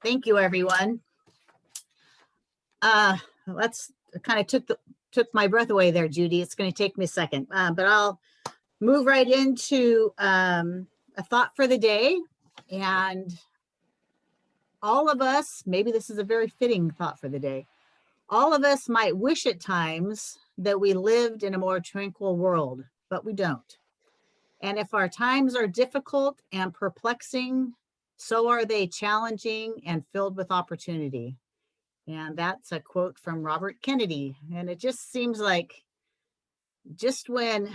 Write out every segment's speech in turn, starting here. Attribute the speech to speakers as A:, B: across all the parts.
A: Thank you, everyone. Let's kind of took my breath away there, Judy. It's going to take me a second, but I'll move right into a thought for the day. And all of us, maybe this is a very fitting thought for the day. All of us might wish at times that we lived in a more tranquil world, but we don't. And if our times are difficult and perplexing, so are they challenging and filled with opportunity. And that's a quote from Robert Kennedy. And it just seems like just when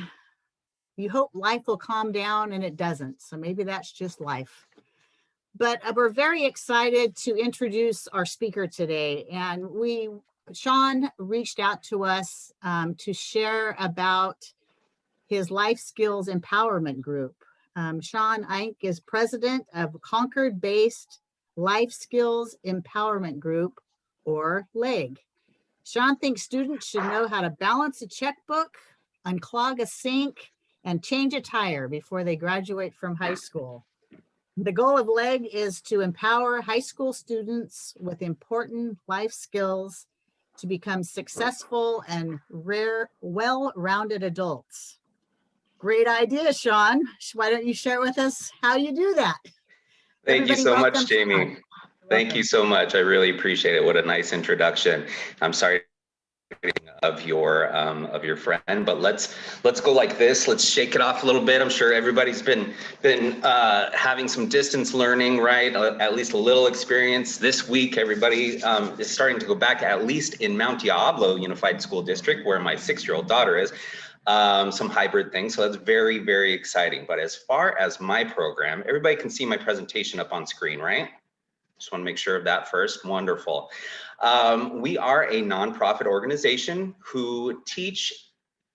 A: you hope life will calm down and it doesn't. So maybe that's just life. But we're very excited to introduce our speaker today. And Shawn reached out to us to share about his Life Skills Empowerment Group. Shawn Einck is president of Concord-based Life Skills Empowerment Group, or LEG. Shawn thinks students should know how to balance a checkbook, unclog a sink, and change a tire before they graduate from high school. The goal of LEG is to empower high school students with important life skills to become successful and well-rounded adults. Great idea, Shawn. Why don't you share with us how you do that?
B: Thank you so much, Jamie. Thank you so much. I really appreciate it. What a nice introduction. I'm sorry of your friend, but let's go like this. Let's shake it off a little bit. I'm sure everybody's been having some distance learning, right? At least a little experience this week. Everybody is starting to go back, at least in Mount Diablo Unified School District, where my 6-year-old daughter is. Some hybrid things. So that's very, very exciting. But as far as my program, everybody can see my presentation up on screen, right? Just want to make sure of that first. Wonderful. We are a nonprofit organization who teach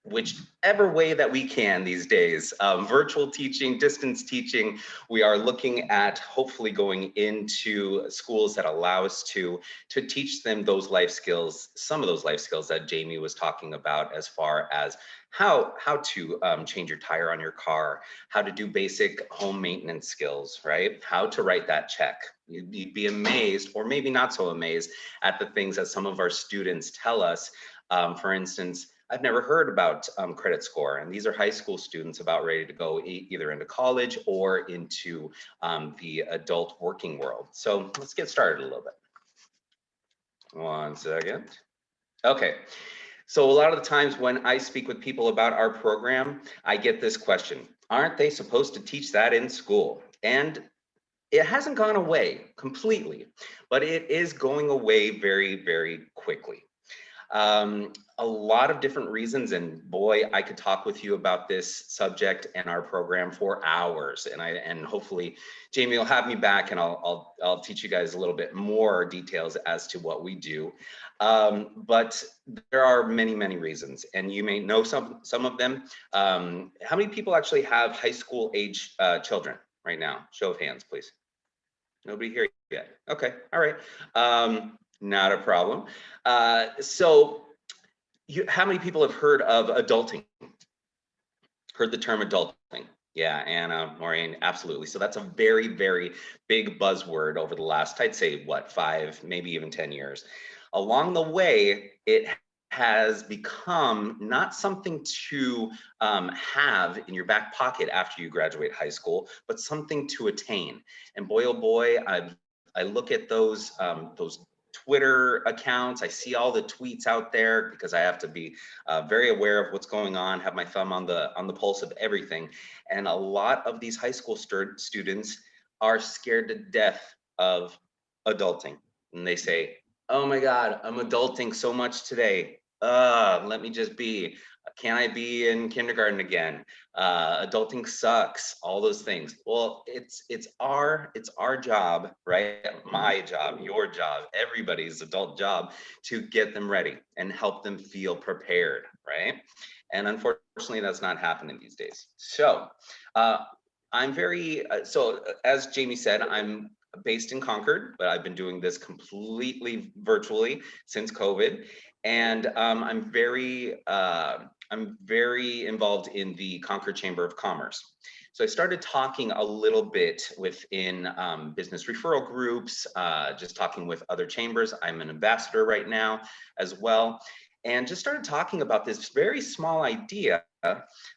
B: whichever way that we can these days. Virtual teaching, distance teaching. We are looking at hopefully going into schools that allow us to teach them those life skills, some of those life skills that Jamie was talking about, as far as how to change your tire on your car, how to do basic home maintenance skills, right? How to write that check. You'd be amazed, or maybe not so amazed, at the things that some of our students tell us. For instance, I've never heard about credit score, and these are high school students about ready to go either into college or into the adult working world. So let's get started a little bit. One second. Okay. So a lot of the times when I speak with people about our program, I get this question: aren't they supposed to teach that in school? And it hasn't gone away completely, but it is going away very, very quickly. A lot of different reasons, and boy, I could talk with you about this subject and our program for hours, and hopefully Jamie will have me back, and I'll teach you guys a little bit more details as to what we do. But there are many, many reasons, and you may know some of them. How many people actually have high school age children right now? Show of hands, please. Nobody here yet. Okay, all right. Not a problem. So how many people have heard of adulting? Heard the term adulting? Yeah, Anna, Maureen, absolutely. So that's a very, very big buzzword over the last, I'd say, what, 5, maybe even 10 years. Along the way, it has become not something to have in your back pocket after you graduate high school, but something to attain. And boy, oh boy, I look at those Twitter accounts. I see all the tweets out there because I have to be very aware of what's going on, have my thumb on the pulse of everything. And a lot of these high school students are scared to death of adulting. And they say, oh my God, I'm adulting so much today. Let me just be. Can I be in kindergarten again? Adulting sucks, all those things. Well, it's our job, right? My job, your job, everybody's adult job to get them ready and help them feel prepared, right? And unfortunately, that's not happening these days. So I'm so as Jamie said, I'm based in Concord, but I've been doing this completely virtually since COVID. And I'm very involved in the Concord Chamber of Commerce. So I started talking a little bit within business referral groups, just talking with other chambers. I'm an ambassador right now as well, and just started talking about this very small idea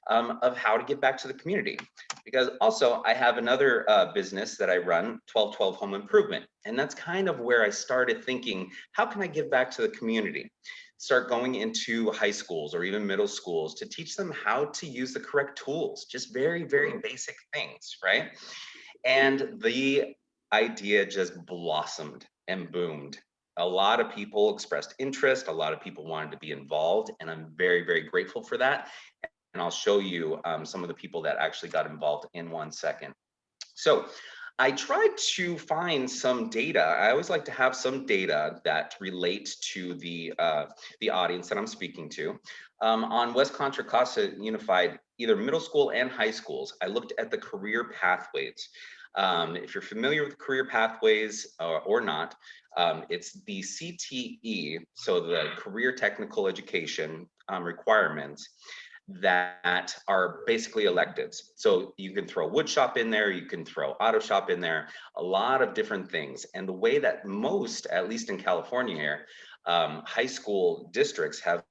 B: of how to give back to the community. Because also I have another business that I run, 1212 Home Improvement. And that's kind of where I started thinking, how can I give back to the community? Start going into high schools or even middle schools to teach them how to use the correct tools, just very, very basic things, right? And the idea just blossomed and boomed. A lot of people expressed interest, a lot of people wanted to be involved, and I'm very, very grateful for that. And I'll show you some of the people that actually got involved in 1 second. So I tried to find some data. I always like to have some data that relate to the audience that I'm speaking to. On West Contra Costa Unified, either middle school and high schools, I looked at the career pathways. If you're familiar with career pathways or not, it's the CTE, so the Career Technical Education requirements that are basically electives. So you can throw wood shop in there, you can throw auto shop in there, a lot of different things. And the way that most, at least in California here, high school districts have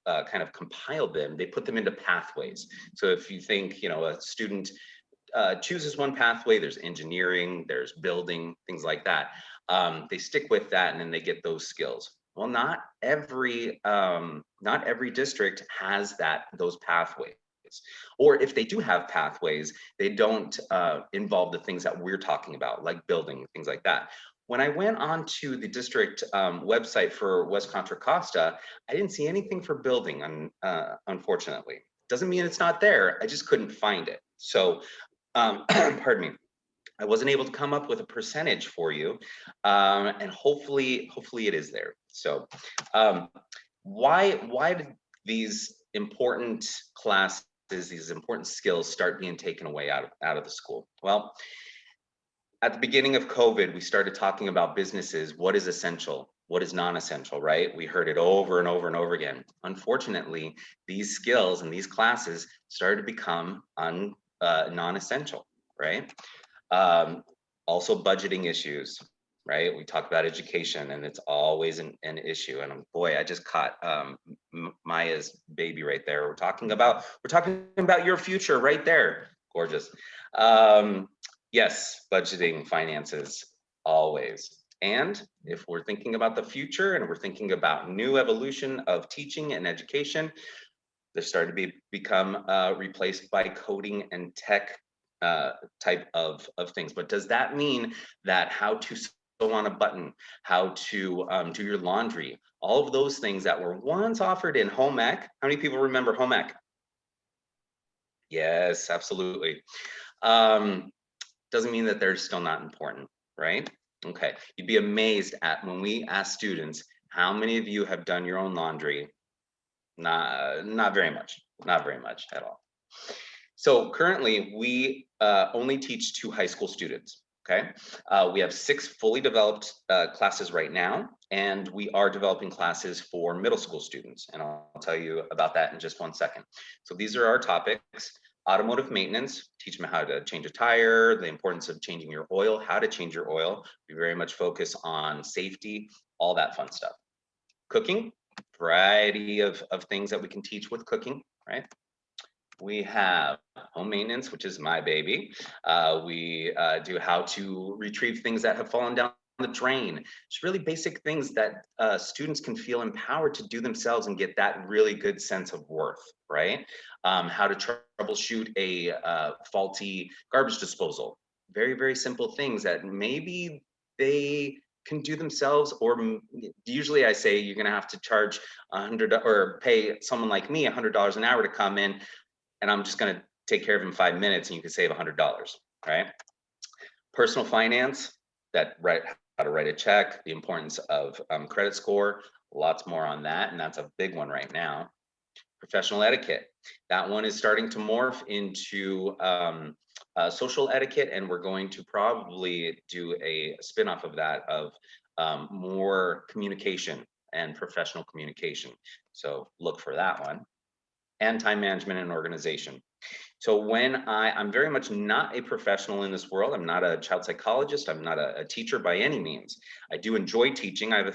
B: kind of compiled them, they put them into pathways. So if you think, you know, a student chooses one pathway, there's engineering, there's building, things like that. They stick with that and then they get those skills. Well, not every district has those pathways. Or if they do have pathways, they don't involve the things that we're talking about, like building, things like that. When I went onto the district website for West Contra Costa, I didn't see anything for building, unfortunately. Doesn't mean it's not there, I just couldn't find it. So, pardon me. I wasn't able to come up with a percentage for you, and hopefully it is there. So why did these important classes, these important skills start being taken away out of the school? Well, at the beginning of COVID, we started talking about businesses, what is essential, what is non-essential, right? We heard it over and over and over again. Unfortunately, these skills and these classes started to become non-essential, right? Also budgeting issues, right? We talk about education and it's always an issue. And boy, I just caught Maya's baby right there. We're talking about your future right there. Gorgeous. Yes, budgeting, finances, always. And if we're thinking about the future and we're thinking about new evolution of teaching and education, they're starting to become replaced by coding and tech type of things. But does that mean that how to sew on a button, how to do your laundry, all of those things that were once offered in home ec? How many people remember home ec? Yes, absolutely. Doesn't mean that they're still not important, right? Okay, you'd be amazed at when we ask students, how many of you have done your own laundry? Not very much, not very much at all. So currently we only teach to high school students, okay? We have 6 fully developed classes right now, and we are developing classes for middle school students. And I'll tell you about that in just 1 second. So these are our topics. Automotive maintenance, teach them how to change a tire, the importance of changing your oil, how to change your oil. We very much focus on safety, all that fun stuff. Cooking, variety of things that we can teach with cooking, right? We have home maintenance, which is my baby. We do how to retrieve things that have fallen down the drain. It's really basic things that students can feel empowered to do themselves and get that really good sense of worth, right? How to troubleshoot a faulty garbage disposal. Very, very simple things that maybe they can do themselves, or usually I say you're gonna have to charge $100 or pay someone like me $100 an hour to come in, and I'm just gonna take care of him 5 minutes and you can save $100, right? Personal finance, how to write a check, the importance of credit score, lots more on that, and that's a big one right now. Professional etiquette, that one is starting to morph into social etiquette, and we're going to probably do a spin-off of that, of more communication and professional communication. So look for that one. And time management and organization. So I'm very much not a professional in this world. I'm not a child psychologist. I'm not a teacher by any means. I do enjoy teaching. I have a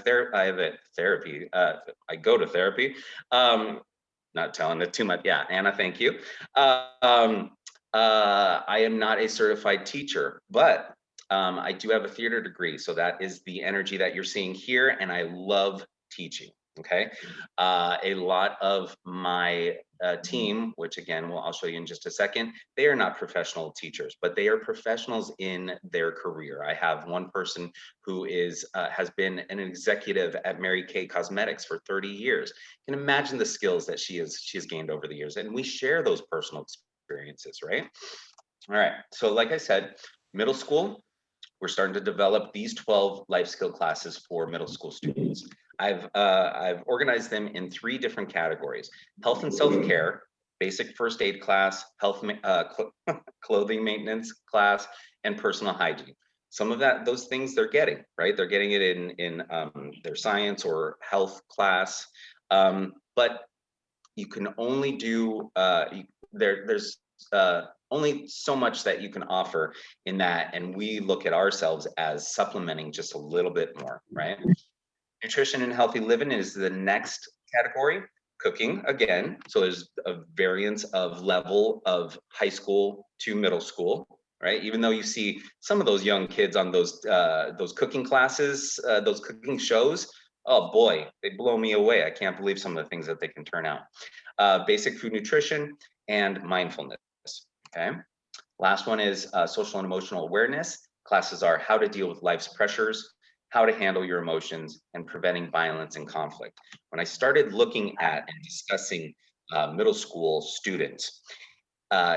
B: therapy. I go to therapy. Not telling it too much. Yeah, Anna, thank you. I am not a certified teacher, but I do have a theater degree. So that is the energy that you're seeing here. And I love teaching. Okay. A lot of my team, which again, I'll show you in just a second, they are not professional teachers, but they are professionals in their career. I have one person who has been an executive at Mary Kay Cosmetics for 30 years. You can imagine the skills that she has gained over the years, and we share those personal experiences, right? All right, so like I said, middle school, we're starting to develop these 12 life skill classes for middle school students. I've organized them in 3 different categories: health and self-care, basic first aid class, clothing maintenance class, and personal hygiene. Some of those things they're getting, right? They're getting it in their science or health class, but you can only do there's only so much that you can offer in that, and we look at ourselves as supplementing just a little bit more, right? Nutrition and healthy living is the next category. Cooking, again, so there's a variance of level of high school to middle school, right? Even though you see some of those young kids on those cooking classes, those cooking shows, oh boy, they blow me away. I can't believe some of the things that they can turn out. Basic food nutrition and mindfulness, okay? Last one is social and emotional awareness. Classes are how to deal with life's pressures, how to handle your emotions, and preventing violence and conflict. When I started looking at and discussing middle school students,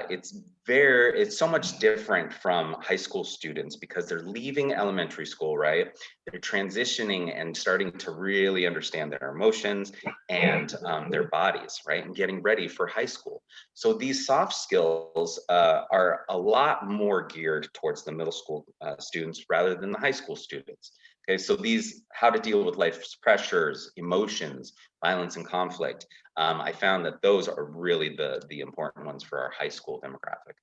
B: it's so much different from high school students because they're leaving elementary school, right? They're transitioning and starting to really understand their emotions and their bodies, right? And getting ready for high school. So these soft skills are a lot more geared towards the middle school students rather than the high school students. Okay, so these, how to deal with life's pressures, emotions, violence and conflict, I found that those are really the important ones for our high school demographic.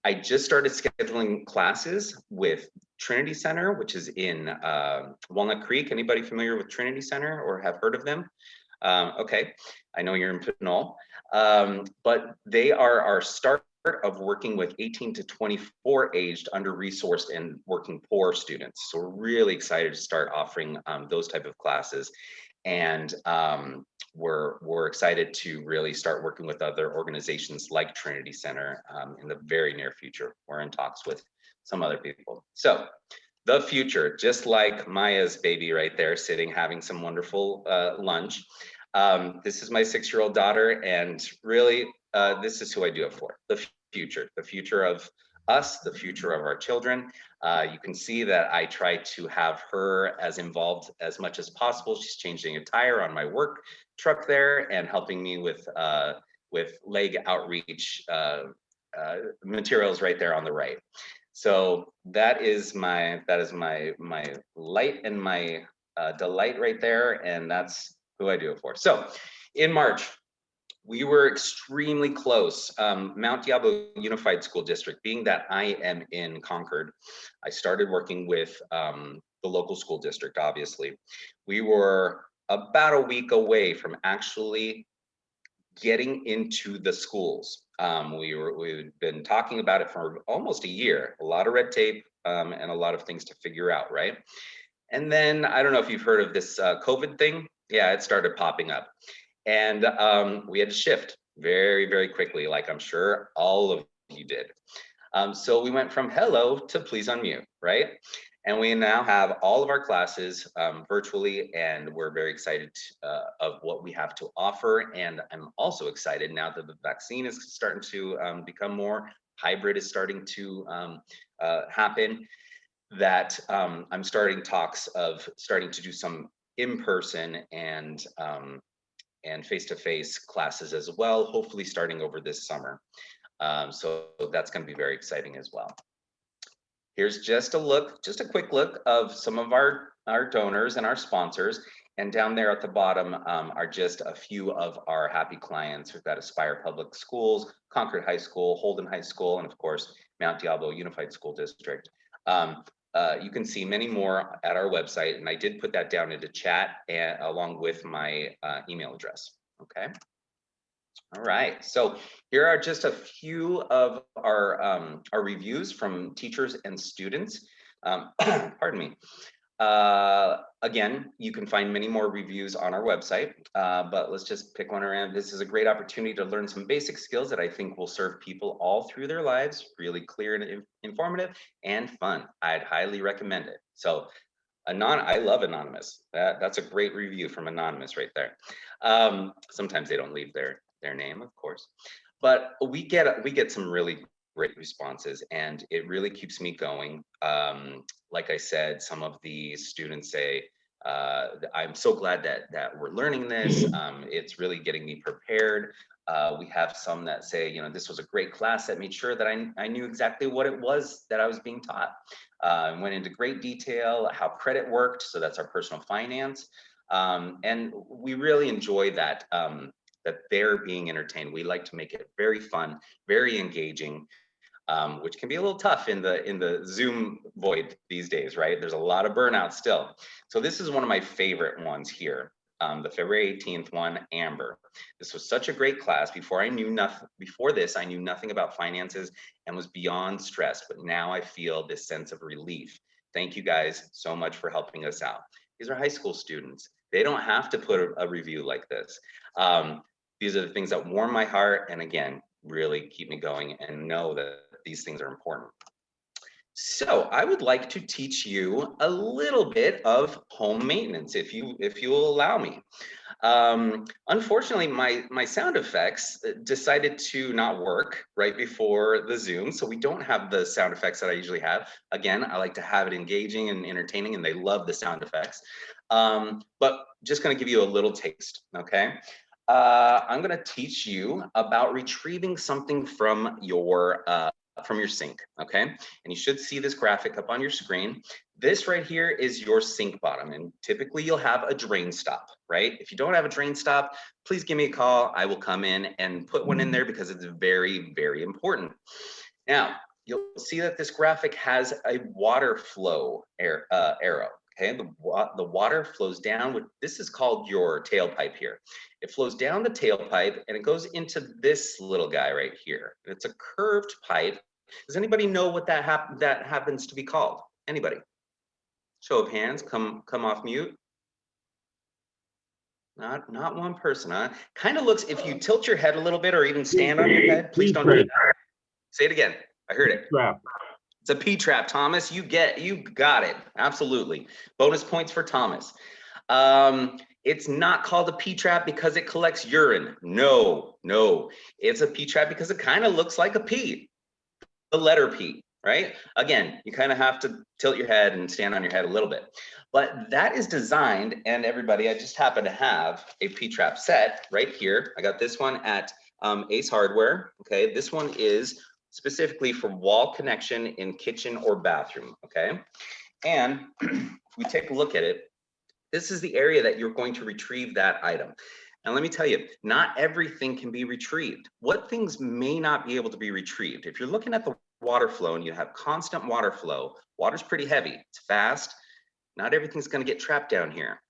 B: I just started scheduling classes with Trinity Center, which is in Walnut Creek. Anybody familiar with Trinity Center or have heard of them? Okay, I know you're in Pinole, but they are our start of working with 18 to 24 aged, under-resourced and working poor students. So we're really excited to start offering those type of classes. And we're excited to really start working with other organizations like Trinity Center in the very near future. We're in talks with some other people. So the future, just like Maya's baby right there sitting having some wonderful lunch. This is my 6-year-old daughter, and really this is who I do it for. The future of us, the future of our children. You can see that I try to have her as involved as much as possible. She's changing a tire on my work truck there and helping me with leg outreach materials right there on the right. So that is my light and my delight right there, and that's who I do it for. So in March, we were extremely close. Mount Diablo Unified School District, being that I am in Concord, I started working with the local school district, obviously. We were about a week away from actually getting into the schools. We've been talking about it for almost a year, a lot of red tape and a lot of things to figure out, right? And then, I don't know if you've heard of this COVID thing. Yeah, it started popping up. And we had to shift very, very quickly, like I'm sure all of you did. So we went from hello to please unmute, right? And we now have all of our classes virtually, and we're very excited of what we have to offer. And I'm also excited now that the vaccine is starting to become more, hybrid is starting to happen, that I'm starting talks of starting to do some in-person and face-to-face classes as well, hopefully starting over this summer. So that's going to be very exciting as well. Here's just a quick look of some of our donors and our sponsors. And down there at the bottom are just a few of our happy clients. We've got Aspire Public Schools, Concord High School, Holden High School, and of course, Mount Diablo Unified School District. You can see many more at our website, and I did put that down into chat and, along with my email address, okay? All right, so here are just a few of our reviews from teachers and students. Pardon me. Again, you can find many more reviews on our website, but let's just pick one around. This is a great opportunity to learn some basic skills that I think will serve people all through their lives, really clear and informative and fun. I'd highly recommend it. So I love Anonymous. That's a great review from Anonymous right there. Sometimes they don't leave their name, of course, but we get some really great responses, and it really keeps me going. Like I said, some of the students say, I'm so glad that we're learning this. It's really getting me prepared. We have some that say, you know, this was a great class that made sure that I knew exactly what it was that I was being taught. Went into great detail, how credit worked. So that's our personal finance. And we really enjoy that, that they're being entertained. We like to make it very fun, very engaging. Which can be a little tough in the Zoom void these days, right? There's a lot of burnout still. So this is one of my favorite ones here, the February 18th one, Amber. This was such a great class. Before this, I knew nothing about finances and was beyond stressed, but now I feel this sense of relief. Thank you guys so much for helping us out. These are high school students. They don't have to put a review like this. These are the things that warm my heart, and again, really keep me going and know that these things are important. So I would like to teach you a little bit of home maintenance, if you will allow me. Unfortunately, my sound effects decided to not work right before the Zoom, so we don't have the sound effects that I usually have. Again, I like to have it engaging and entertaining, and they love the sound effects. But just going to give you a little taste, okay? I'm going to teach you about retrieving something from your sink, okay? And you should see this graphic up on your screen. This right here is your sink bottom, and typically you'll have a drain stop, right? If you don't have a drain stop, please give me a call. I will come in and put one in there because it's very, very important. Now, you'll see that this graphic has a water flow arrow. Okay, the water flows down. This is called your tailpipe here. It flows down the tailpipe and it goes into this little guy right here. It's a curved pipe. Does anybody know what that happens to be called? Anybody? Show of hands. Come off mute. Not one person, huh? Kind of looks, if you tilt your head a little bit or even stand on your head, please don't do that. Say it again. I heard it. It's a P-trap, Thomas. You got it. Absolutely. Bonus points for Thomas. It's not called a P-trap because it collects urine. No. It's a P-trap because it kind of looks like a P, the letter P, right? Again, you kind of have to tilt your head and stand on your head a little bit. But that is designed, and everybody, I just happen to have a P-trap set right here. I got this one at Ace Hardware. Okay, this one is specifically for wall connection in kitchen or bathroom, okay? And if we take a look at it, this is the area that you're going to retrieve that item. And let me tell you, not everything can be retrieved. What things may not be able to be retrieved? If you're looking at the water flow and you have constant water flow, water's pretty heavy, it's fast, not everything's gonna get trapped down here.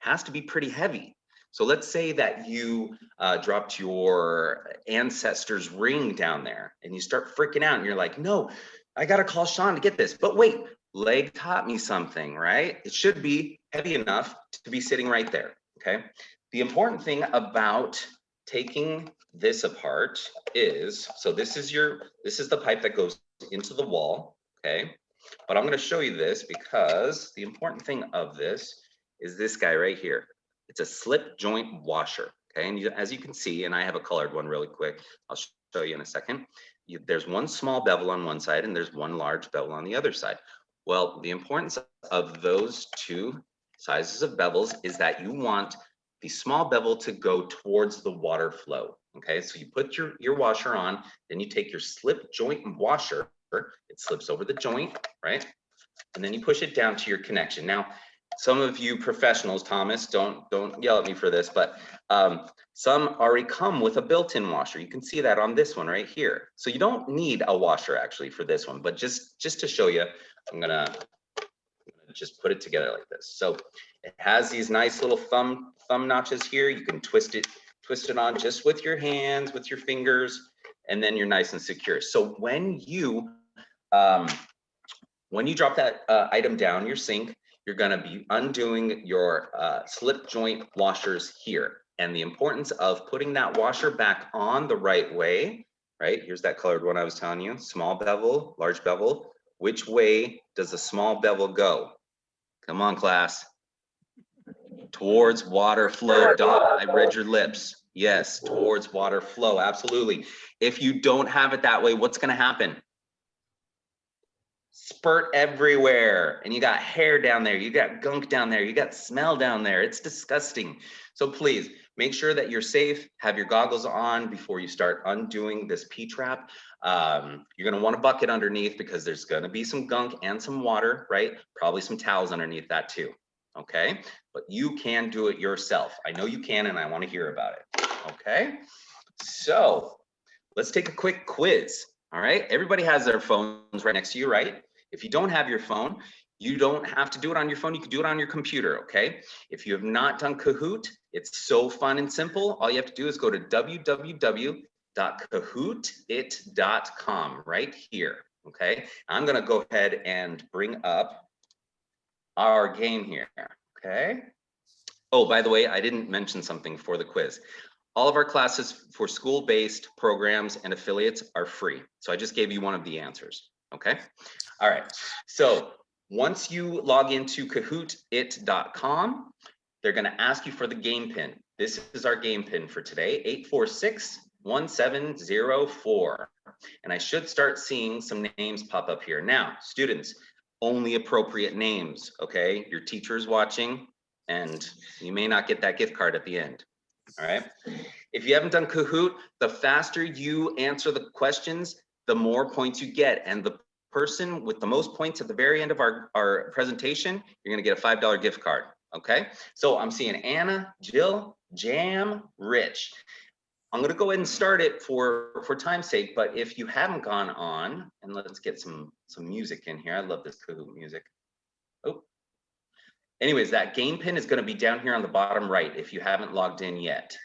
B: It has to be pretty heavy. So let's say that you dropped your ancestor's ring down there and you start freaking out and you're like, no, I gotta call Shawn to get this. But wait, leg taught me something, right? It should be heavy enough to be sitting right there, okay? The important thing about taking this apart is, so this is the pipe that goes into the wall, okay? But I'm gonna show you this because the important thing of this is this guy right here. It's a slip joint washer, okay? And as you can see, and I have a colored one really quick, I'll show you in a second. There's one small bevel on one side and there's one large bevel on the other side. Well, the importance of those two sizes of bevels is that you want the small bevel to go towards the water flow, okay? So you put your washer on, then you take your slip joint washer, it slips over the joint, right? And then you push it down to your connection. Now, some of you professionals, Thomas, don't yell at me for this, but some already come with a built-in washer. You can see that on this one right here. So you don't need a washer actually for this one, but just to show you, I'm gonna just put it together like this. So it has these nice little thumb notches here. You can twist it on just with your hands, with your fingers, and then you're nice and secure. So when you drop that item down your sink, you're gonna be undoing your slip joint washers here. And the importance of putting that washer back on the right way, right? Here's that colored one I was telling you, small bevel, large bevel. Which way does the small bevel go? Come on, class. Towards water flow. Dot, I read your lips. Yes, towards water flow, absolutely. If you don't have it that way, what's gonna happen? Spurt everywhere, and you got hair down there, you got gunk down there, you got smell down there. It's disgusting. So please make sure that you're safe, have your goggles on before you start undoing this P-trap. You're gonna want a bucket underneath because there's gonna be some gunk and some water, right? Probably some towels underneath that too, okay? But you can do it yourself. I know you can, and I wanna hear about it, okay? So let's take a quick quiz. All right, everybody has their phones right next to you, right? If you don't have your phone, you don't have to do it on your phone. You can do it on your computer, okay? If you have not done Kahoot, it's so fun and simple. All you have to do is go to www.kahootit.com right here, okay? I'm gonna go ahead and bring up our game here, okay? Oh, by the way, I didn't mention something for the quiz. All of our classes for school-based programs and affiliates are free. So I just gave you one of the answers, okay? All right, so once you log into kahootit.com, they're gonna ask you for the game pin. This is our game pin for today, 8461704. And I should start seeing some names pop up here. Now, students, only appropriate names, okay? Your teacher's watching, and you may not get that gift card at the end. All right. If you haven't done Kahoot, the faster you answer the questions, the more points you get. And the person with the most points at the very end of our presentation, you're going to get a $5 gift card. Okay. So I'm seeing Anna, Jill, Jam, Rich. I'm going to go ahead and start it for time's sake. But if you haven't gone on, and let's get some music in here. I love this Kahoot music. Oh. Anyways, that game pin is going to be down here on the bottom right if you haven't logged in yet.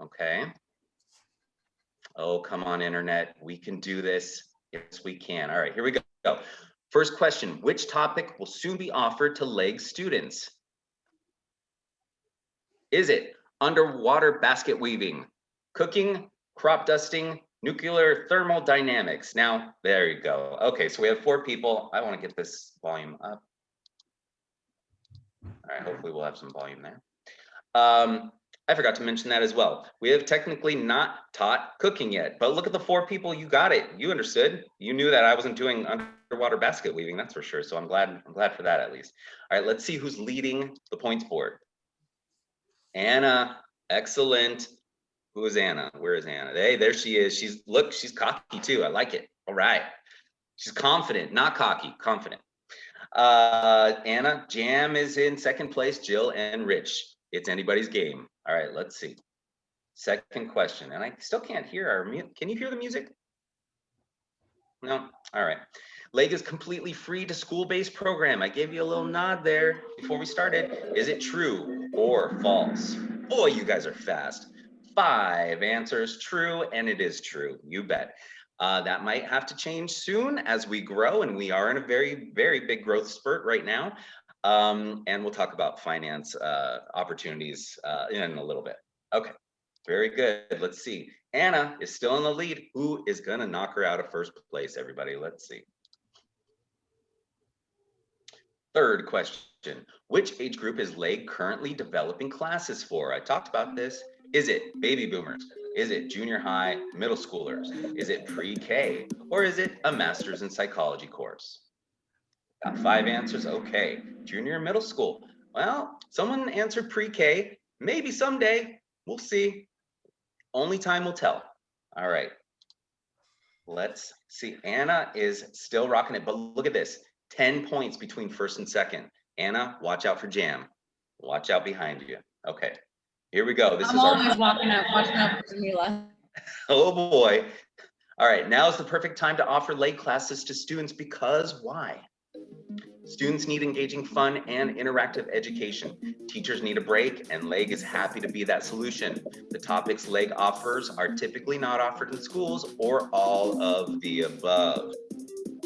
B: Okay. Oh, come on, internet. We can do this. Yes, we can. All right, here we go. First question, which topic will soon be offered to LEG students? Is it underwater basket weaving, cooking, crop dusting, nuclear thermodynamics? Now, there you go. Okay, so we have 4 people. I want to get this volume up. All right, hopefully we'll have some volume there. I forgot to mention that as well. We have technically not taught cooking yet, but look at the 4 people, you got it. You understood. You knew that I wasn't doing underwater basket weaving, that's for sure. So I'm glad for that at least. All right, let's see who's leading the points board. Anna, excellent. Who is Anna? Where is Anna? Hey, there she is. She's cocky too. I like it. All right. She's confident, not cocky, confident. Anna, Jam is in second place, Jill and Rich. It's anybody's game. All right, let's see. Second question, and I still can't hear our music. Can you hear the music? No? All right. LEG is completely free to school-based program. I gave you a little nod there before we started. Is it true or false? Boy, you guys are fast. 5 answers true, and it is true. You bet. That might have to change soon as we grow, and we are in a very, very big growth spurt right now. And we'll talk about finance opportunities in a little bit. Okay, very good. Let's see. Anna is still in the lead. Who is gonna knock her out of first place, everybody? Let's see. Third question. Which age group is LEG currently developing classes for? I talked about this. Is it baby boomers? Is it junior high, middle schoolers? Is it pre-K? Or is it a master's in psychology course? Got 5 answers, okay. Junior and middle school. Well, someone answered pre-K. Maybe someday, we'll see. Only time will tell. All right. Let's see, Anna is still rocking it, but look at this. 10 points between first and second. Anna, watch out for jam. Watch out behind you. Okay, here we go. This
C: I'm
B: is
C: always
B: our
C: watching out for Jamila.
B: oh boy. All right, now is the perfect time to offer leg classes to students because why? Students need engaging, fun, and interactive education. Teachers need a break, and LEG is happy to be that solution. The topics LEG offers are typically not offered in schools or all of the above.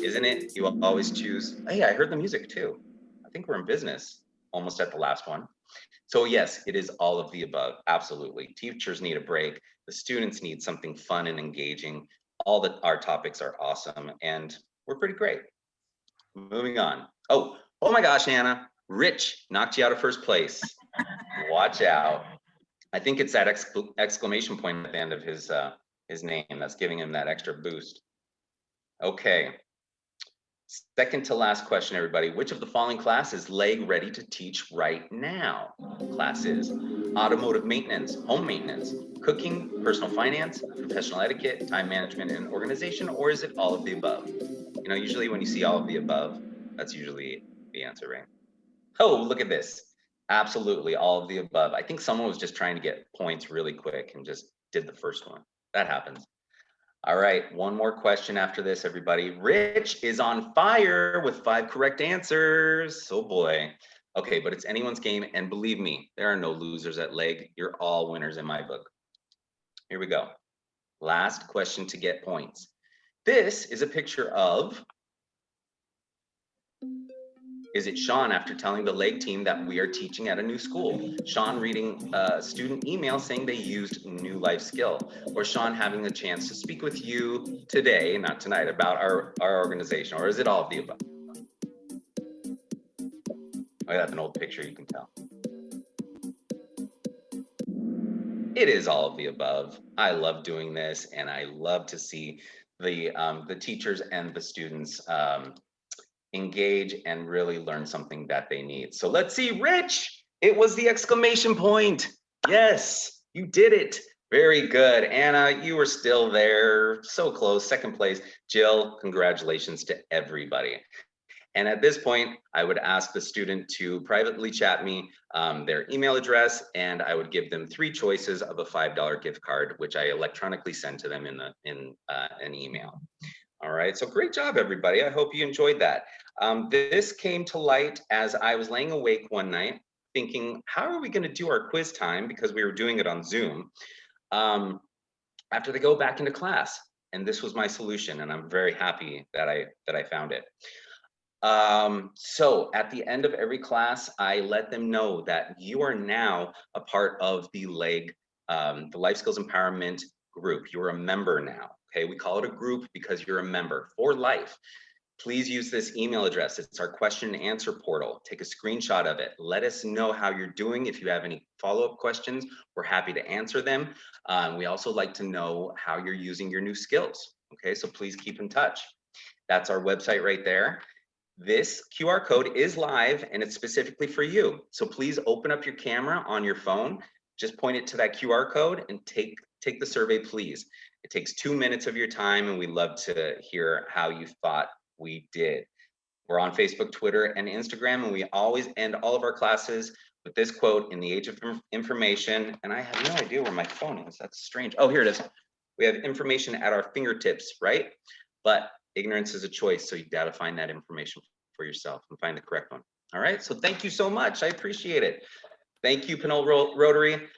B: Isn't it? You always choose. Hey, I heard the music too. I think we're in business, almost at the last one. So yes, it is all of the above. Absolutely. Teachers need a break. The students need something fun and engaging. All our topics are awesome, and we're pretty great. Moving on. Oh my gosh, Anna. Rich knocked you out of first place. Watch out. I think it's that exclamation point at the end of his name that's giving him that extra boost. Okay. Second to last question, everybody. Which of the following class is LEG ready to teach right now? Classes: automotive maintenance, home maintenance, cooking, personal finance, professional etiquette, time management and organization, or is it all of the above? You know, usually when you see all of the above, that's usually the answer, right? Oh, look at this. Absolutely all of the above. I think someone was just trying to get points really quick and just did the first one. That happens. All right, one more question after this, everybody. Rich is on fire with 5 correct answers. Oh boy. Okay, but it's anyone's game, and believe me, there are no losers at LEG. You're all winners in my book. Here we go. Last question to get points. This is a picture of, is it Shawn after telling the LEG team that we are teaching at a new school? Shawn reading a student email saying they used new life skill? Or Shawn having the chance to speak with you today, not tonight, about our organization? Or is it all of the above? I have an old picture, you can tell. It is all of the above. I love doing this, and I love to see the teachers and the students engage and really learn something that they need. So let's see, Rich, it was the exclamation point. Yes, you did it. Very good. Anna, you were still there. So close, second place. Jill, congratulations to everybody. And at this point, I would ask the student to privately chat me their email address, and I would give them 3 choices of a $5 gift card, which I electronically send to them in an email. All right, so great job, everybody. I hope you enjoyed that. This came to light as I was laying awake one night thinking, how are we gonna do our quiz time? Because we were doing it on Zoom after they go back into class. And this was my solution, and I'm very happy that I found it. So at the end of every class, I let them know that you are now a part of the LEG, the Life Skills Empowerment group. You're a member now. Okay, we call it a group because you're a member for life. Please use this email address. It's our question and answer portal. Take a screenshot of it. Let us know how you're doing. If you have any follow-up questions, we're happy to answer them. We also like to know how you're using your new skills. Okay, so please keep in touch. That's our website right there. This QR code is live and it's specifically for you. So please open up your camera on your phone, just point it to that QR code and take the survey, please. It takes 2 minutes of your time, and we love to hear how you thought we did. We're on Facebook, Twitter, and Instagram, and we always end all of our classes with this quote: in the age of information, and I have no idea where my phone is. That's strange. Oh, here it is. We have information at our fingertips, right? But ignorance is a choice, so you got to find that information for yourself and find the correct one. All right, so thank you so much. I appreciate it. Thank you, Pinole Rotary.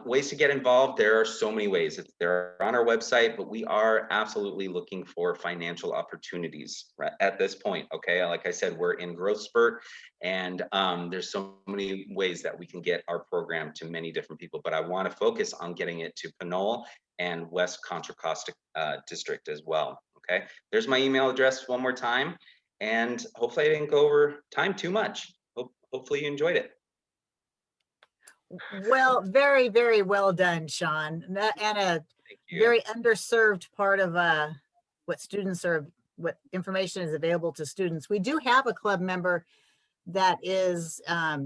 B: Ways to get involved. There are so many ways. They're on our website, but we are absolutely looking for financial opportunities right at this point. Okay, like I said, we're in growth spurt, and there's so many ways that we can get our program to many different people. But I want to focus on getting it to Pinole and West Contra Costa District as well. Okay, there's my email address one more time, and hopefully I didn't go over time too much. Hopefully you enjoyed it.
A: Well, very, very well done, Shawn. And a very underserved part of what students are, what information is available to students. We do have a club member that is a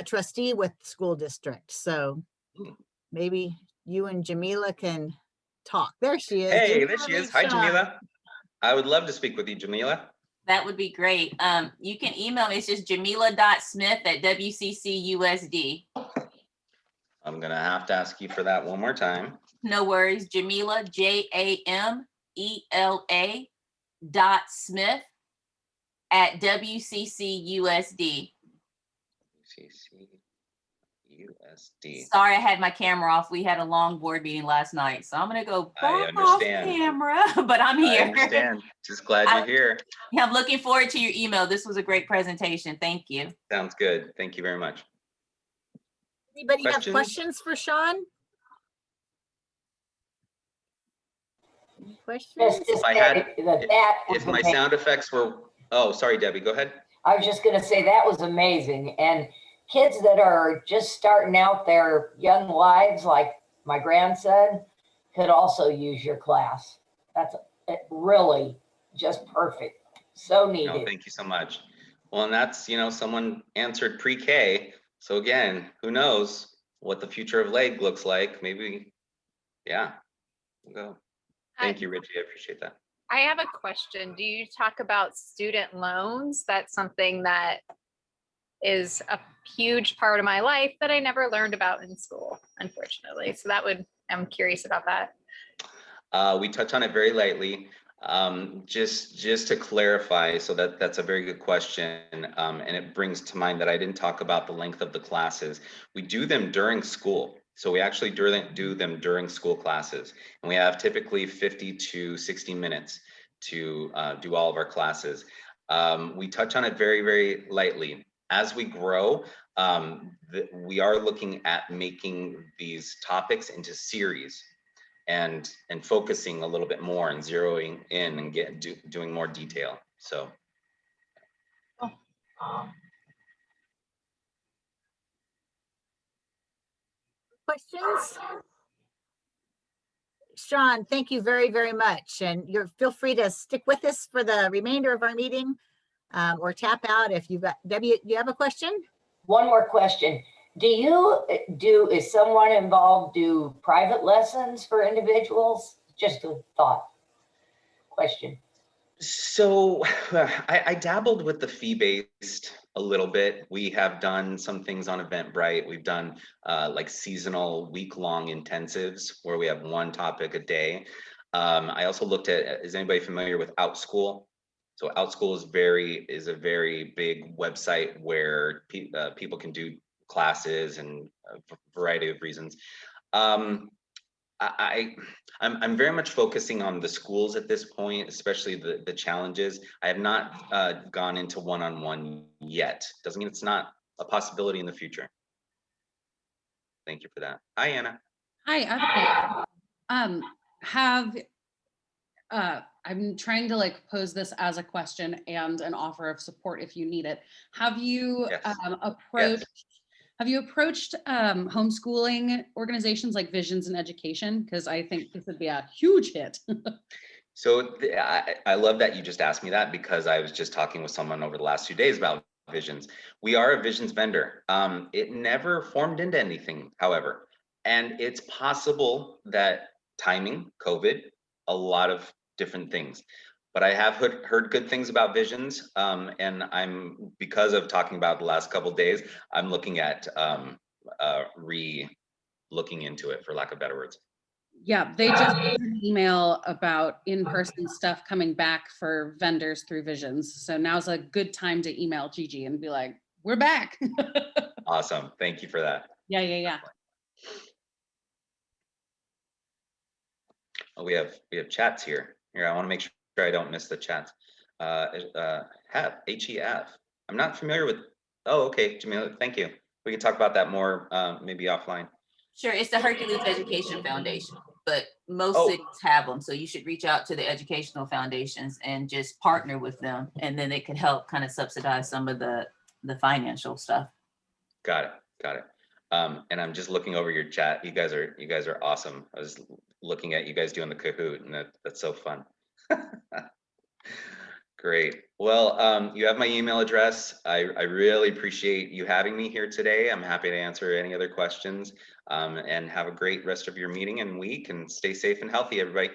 A: trustee with the school district. So maybe you and Jamila can talk. There she is.
B: Hey,
A: Jamila,
B: there she is. Hi, Jamila. I would love to speak with you, Jamila.
C: That would be great. You can email me. It's just jamila.smith@WCCUSD.
B: I'm gonna have to ask you for that one more time.
C: No worries. Jamila, JAMELA.Smith@WCCUSD.
B: CCUSD.
C: Sorry, I had my camera off. We had a long board meeting last night, so I'm gonna go
B: I
C: back off
B: understand.
C: camera, but I'm
B: I
C: here.
B: understand. Just glad you're here.
C: Yeah, I'm looking forward to your email. This was a great presentation. Thank you.
B: Sounds good. Thank you very much.
A: Anybody have questions for Shawn? Any questions?
D: Just
B: If I had,
D: was
B: if my
D: amazing.
B: sound effects were, oh, sorry, Debbie, go ahead.
D: I was just going to say that was amazing. And kids that are just starting out their young lives, like my grandson, could also use your class. That's really just perfect. So needed.
B: No, thank you so much. Well, and that's, you know, someone answered pre-K. So again, who knows what the future of LEG looks like? Maybe, yeah, we'll go. Thank you, Richie. I appreciate that.
E: I have a question. Do you talk about student loans? That's something that is a huge part of my life that I never learned about in school, unfortunately. So I'm curious about that.
B: We touch on it very lightly. Just to clarify, so that's a very good question. And it brings to mind that I didn't talk about the length of the classes. We do them during school. So we actually do them during school classes. And we have typically 50 to 60 minutes to do all of our classes. We touch on it very, very lightly. As we grow, we are looking at making these topics into series and focusing a little bit more and zeroing in and doing more detail. So.
A: Questions? Shawn, thank you very, very much. And feel free to stick with us for the remainder of our meeting or tap out if you've got, Debbie, you have a question?
D: One more question. Is someone involved do private lessons for individuals? Just a thought question.
B: So I dabbled with the fee-based a little bit. We have done some things on Eventbrite. We've done like seasonal week-long intensives where we have one topic a day. I also looked at, is anybody familiar with OutSchool? So OutSchool is a very big website where people can do classes and a variety of reasons. I'm very much focusing on the schools at this point, especially the challenges. I have not gone into one-on-one yet. Doesn't mean it's not a possibility in the future. Thank you for that. Hi, Anna.
F: Hi, I'm trying to like pose this as a question and an offer of support if you need it. Have you approached homeschooling organizations like Visions in Education? Because I think this would be a huge hit.
B: So I love that you just asked me that, because I was just talking with someone over the last 2 days about Visions. We are a Visions vendor. It never formed into anything, however, and it's possible that timing, COVID, a lot of different things. But I have heard good things about Visions, and because of talking about the last couple of days, I'm looking at looking into it, for lack of better words.
F: Yeah, they just sent an email about in-person stuff coming back for vendors through Visions. So now's a good time to email Gigi and be like, we're back.
B: Awesome. Thank you for that.
F: Yeah.
B: Oh, we have chats here. Here, I want to make sure I don't miss the chats. HEF. I'm not familiar with. Oh, okay, Jamila. Thank you. We can talk about that more, maybe offline.
C: Sure, it's the Hercules Education Foundation, but most cities have them. So you should reach out to the educational foundations and just partner with them, and then it could help kind of subsidize some of the financial stuff.
B: Got it. And I'm just looking over your chat. You guys are awesome. I was looking at you guys doing the Kahoot, and that's so fun. Great. Well, you have my email address. I really appreciate you having me here today. I'm happy to answer any other questions, and have a great rest of your meeting and week, and stay safe and healthy, everybody.